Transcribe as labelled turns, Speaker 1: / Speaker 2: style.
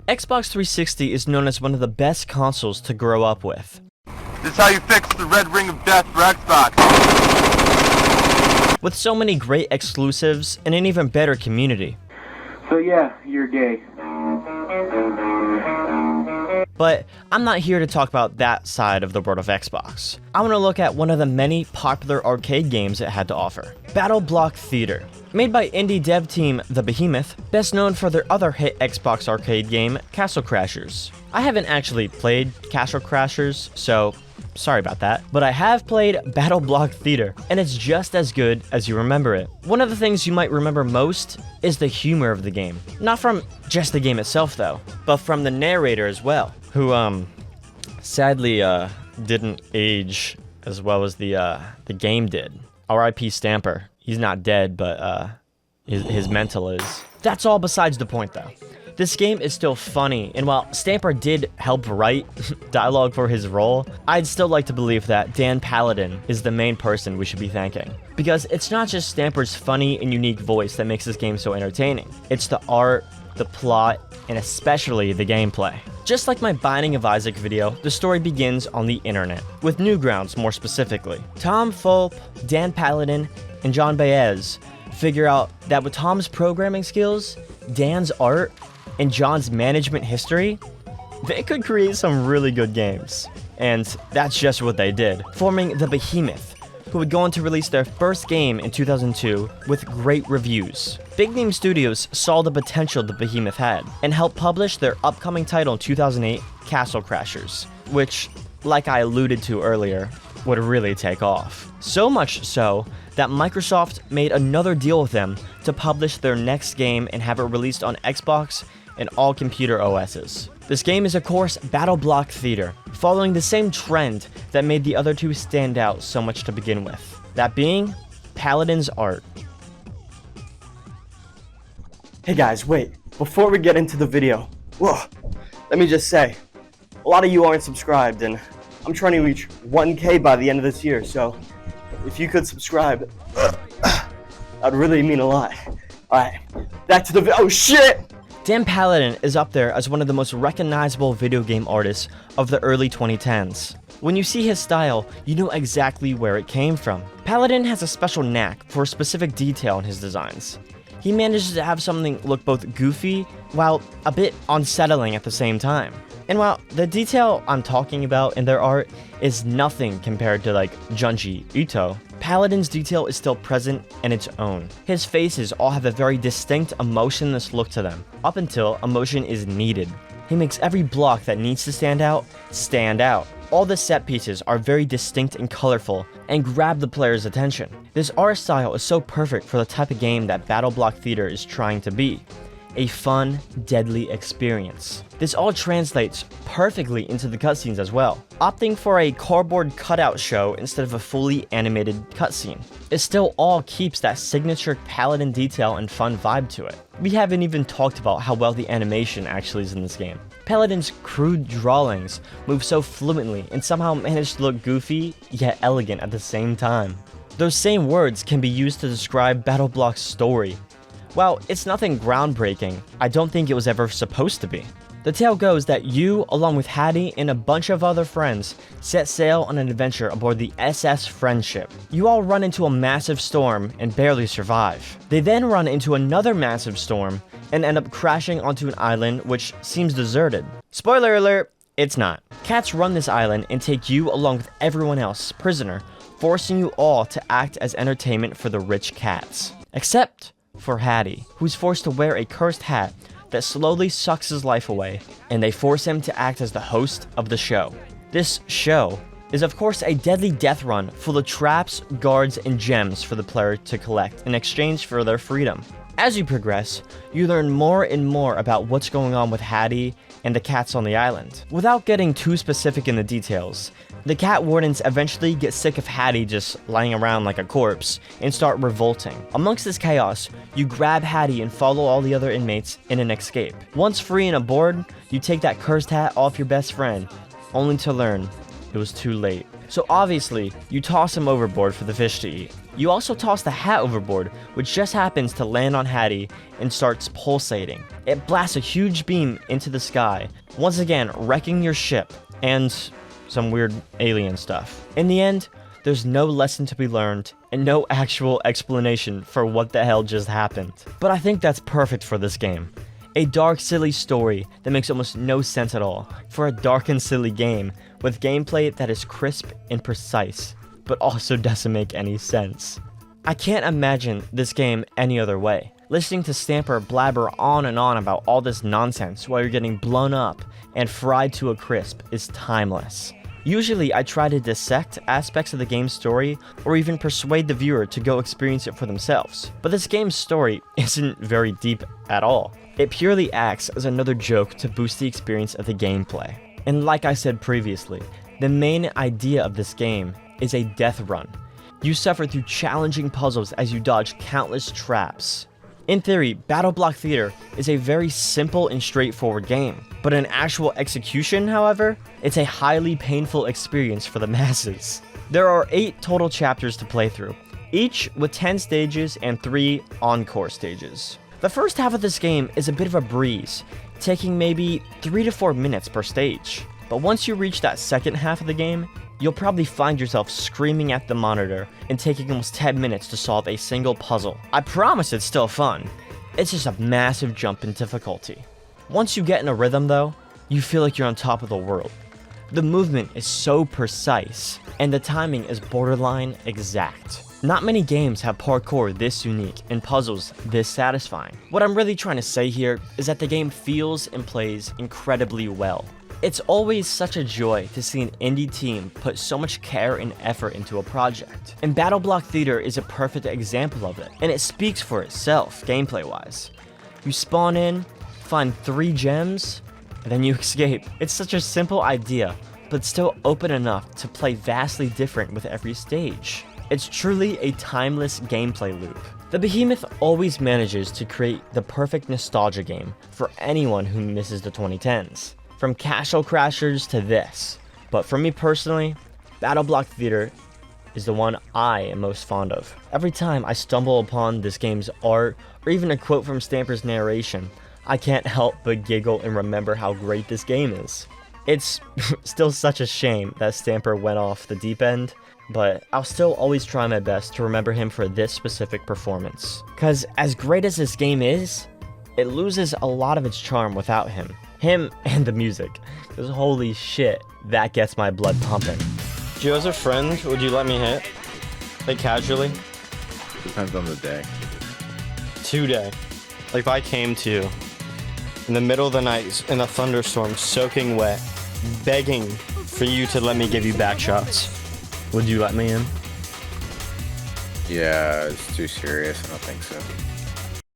Speaker 1: Xbox 360 is known as one of the best consoles to grow up with.
Speaker 2: This is how you fix the red ring of death for Xbox.
Speaker 1: With so many great exclusives and an even better community.
Speaker 3: So yeah, you're gay.
Speaker 1: But I'm not here to talk about that side of the world of Xbox. I want to look at one of the many popular arcade games it had to offer. BattleBlock Theater. Made by indie dev team The Behemoth, best known for their other hit Xbox arcade game, Castle Crashers. I haven't actually played Castle Crashers, so sorry about that, but I have played BattleBlock Theater, and it's just as good as you remember it. One of the things you might remember most is the humor of the game. Not from just the game itself though, but from the narrator as well, who sadly didn't age as well as the game did. R.I.P. Stamper. He's not dead, but his mental is. That's all besides the point though. This game is still funny, and while Stamper did help write dialogue for his role, I'd still like to believe that Dan Paladin is the main person we should be thanking. Because it's not just Stamper's funny and unique voice that makes this game so entertaining. It's the art, the plot, and especially the gameplay. Just like my Binding of Isaac video, the story begins on the internet, with Newgrounds more specifically. Tom Fulp, Dan Paladin, and John Baez figure out that with Tom's programming skills, Dan's art, and John's management history, they could create some really good games. And that's just what they did, forming The Behemoth, who would go on to release their first game in 2002 with great reviews. Big Name Studios saw the potential The Behemoth had, and helped publish their upcoming title in 2008, Castle Crashers, which, like I alluded to earlier, would really take off. So much so that Microsoft made another deal with them to publish their next game and have it released on Xbox and all computer OSs. This game is of course BattleBlock Theater, following the same trend that made the other two stand out so much to begin with. That being, Paladin's art.
Speaker 4: Hey guys, wait, before we get into the video, let me just say, a lot of you aren't subscribed and I'm trying to reach 1K by the end of this year, so if you could subscribe, that'd really mean a lot. Alright, back to the video. Oh shit!
Speaker 1: Dan Paladin is up there as one of the most recognizable video game artists of the early 2010s. When you see his style, you know exactly where it came from. Paladin has a special knack for specific detail in his designs. He manages to have something look both goofy, while a bit unsettling at the same time. And while the detail I'm talking about in their art is nothing compared to like Junji Ito, Paladin's detail is still present in its own. His faces all have a very distinct emotionless look to them, up until emotion is needed. He makes every block that needs to stand out. All the set pieces are very distinct and colorful and grab the player's attention. This art style is so perfect for the type of game that BattleBlock Theater is trying to be. A fun, deadly experience. This all translates perfectly into the cutscenes as well. Opting for a cardboard cutout show instead of a fully animated cutscene. It still all keeps that signature Paladin detail and fun vibe to it. We haven't even talked about how well the animation actually is in this game. Paladin's crude drawings move so fluently and somehow manage to look goofy yet elegant at the same time. Those same words can be used to describe BattleBlock's story. While it's nothing groundbreaking, I don't think it was ever supposed to be. The tale goes that you, along with Hattie and a bunch of other friends, set sail on an adventure aboard the SS Friendship. You all run into a massive storm and barely survive. They then run into another massive storm and end up crashing onto an island which seems deserted. Spoiler alert, it's not. Cats run this island and take you along with everyone else prisoner, forcing you all to act as entertainment for the rich cats. Except for Hattie, who's forced to wear a cursed hat that slowly sucks his life away, and they force him to act as the host of the show. This show is of course a deadly death run full of traps, guards, and gems for the player to collect in exchange for their freedom. As you progress, you learn more and more about what's going on with Hattie and the cats on the island. Without getting too specific in the details, the cat wardens eventually get sick of Hattie just lying around like a corpse and start revolting. Amongst this chaos, you grab Hattie and follow all the other inmates in an escape. Once free and aboard, you take that cursed hat off your best friend, only to learn it was too late. So obviously, you toss him overboard for the fish to eat. You also toss the hat overboard, which just happens to land on Hattie and starts pulsating. It blasts a huge beam into the sky, once again wrecking your ship and some weird alien stuff. In the end, there's no lesson to be learned and no actual explanation for what the hell just happened. But I think that's perfect for this game. A dark, silly story that makes almost no sense at all for a dark and silly game with gameplay that is crisp and precise, but also doesn't make any sense. I can't imagine this game any other way. Listening to Stamper blabber on and on about all this nonsense while you're getting blown up and fried to a crisp is timeless. Usually I try to dissect aspects of the game's story or even persuade the viewer to go experience it for themselves. But this game's story isn't very deep at all. It purely acts as another joke to boost the experience of the gameplay. And like I said previously, the main idea of this game is a death run. You suffer through challenging puzzles as you dodge countless traps. In theory, BattleBlock Theater is a very simple and straightforward game, but in actual execution, however, it's a highly painful experience for the masses. There are 8 total chapters to play through, each with 10 stages and 3 encore stages. The first half of this game is a bit of a breeze, taking maybe 3 to 4 minutes per stage. But once you reach that second half of the game, you'll probably find yourself screaming at the monitor and taking almost 10 minutes to solve a single puzzle. I promise it's still fun. It's just a massive jump in difficulty. Once you get in a rhythm though, you feel like you're on top of the world. The movement is so precise, and the timing is borderline exact. Not many games have parkour this unique and puzzles this satisfying. What I'm really trying to say here is that the game feels and plays incredibly well. It's always such a joy to see an indie team put so much care and effort into a project. And BattleBlock Theater is a perfect example of it, and it speaks for itself gameplay-wise. You spawn in, find 3 gems, and then you escape. It's such a simple idea, but still open enough to play vastly different with every stage. It's truly a timeless gameplay loop. The Behemoth always manages to create the perfect nostalgia game for anyone who misses the 2010s. From Castle Crashers to this. But for me personally, BattleBlock Theater is the one I am most fond of. Every time I stumble upon this game's art, or even a quote from Stamper's narration, I can't help but giggle and remember how great this game is. It's still such a shame that Stamper went off the deep end, but I'll still always try my best to remember him for this specific performance. Cause as great as this game is, it loses a lot of its charm without him. Him and the music. Cause holy shit, that gets my blood pumping. Do you as a friend, would you let me hit? Like casually?
Speaker 5: Depends on the day.
Speaker 1: Today. Like if I came to you in the middle of the night in a thunderstorm, soaking wet, begging for you to let me give you back shots, would you let me in?
Speaker 5: Yeah, it's too serious. I don't think so.